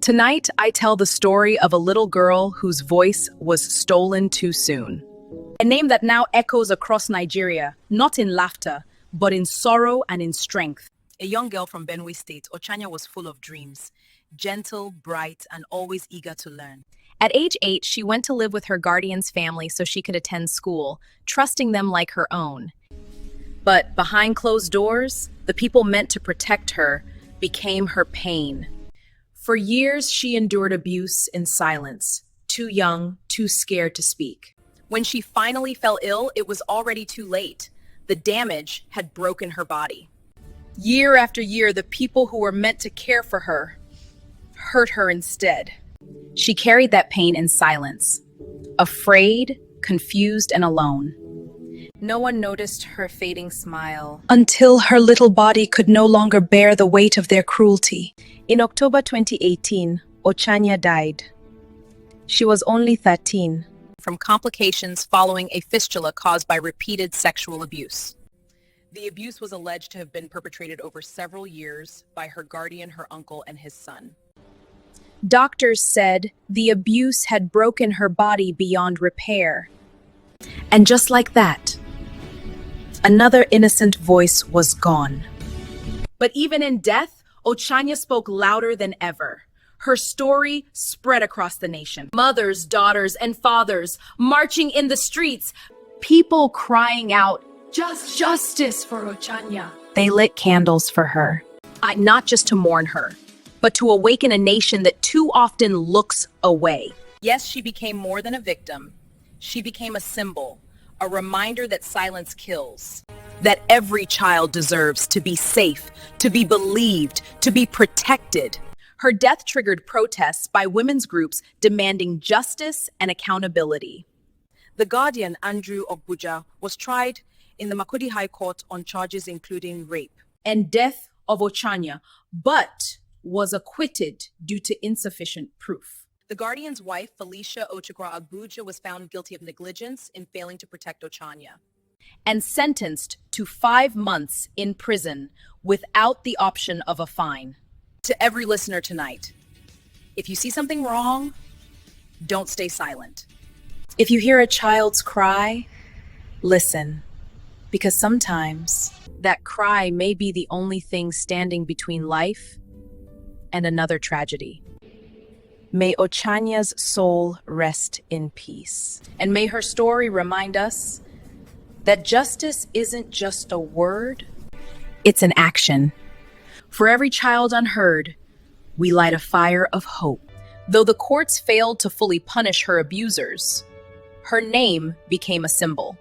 Tonight, I tell the story of a little girl whose voice was stolen too soon. A name that now echoes across Nigeria, not in laughter, but in sorrow and in strength. A young girl from Benue State, Ochanya was full of dreams, gentle, bright, and always eager to learn. At age 8, she went to live with her guardian's family so she could attend school, trusting them like her own. But behind closed doors, the people meant to protect her became her pain. For years, she endured abuse in silence, too young, too scared to speak. When she finally fell ill, it was already too late. The damage had broken her body. Year after year, the people who were meant to care for her hurt her instead. She carried that pain in silence, afraid, confused, and alone. No one noticed her fading smile until her little body could no longer bear the weight of their cruelty. In October 2018, Ochanya died. She was only 13. From complications following a fistula caused by repeated sexual abuse. The abuse was alleged to have been perpetrated over several years by her guardian, her uncle, and his son. Doctors said the abuse had broken her body beyond repair. And just like that, another innocent voice was gone. But even in death, Ochanya spoke louder than ever. Her story spread across the nation. Mothers, daughters, and fathers marching in the streets, people crying out, Justice for Ochanya. They lit candles for her, not just to mourn her, but to awaken a nation that too often looks away. Yes, she became more than a victim. She became a symbol, a reminder that silence kills, that every child deserves to be safe, to be believed, to be protected. Her death triggered protests by women's groups demanding justice and accountability. The guardian, Ogbuja, was tried in the Makurdi High Court on charges including rape and death of Ochanya, but was acquitted due to insufficient proof. The guardian's wife, Ochanya Ogbanje, was found guilty of negligence in failing to protect Ochanya and sentenced to 5 months in prison without the option of a fine. To every listener tonight, if you see something wrong, don't stay silent. If you hear a child's cry, listen, because sometimes that cry may be the only thing standing between life and another tragedy. May Ochanya's soul rest in peace. And may her story remind us that justice isn't just a word, it's an action. For every child unheard, we light a fire of hope. Though the courts failed to fully punish her abusers, her name became a symbol.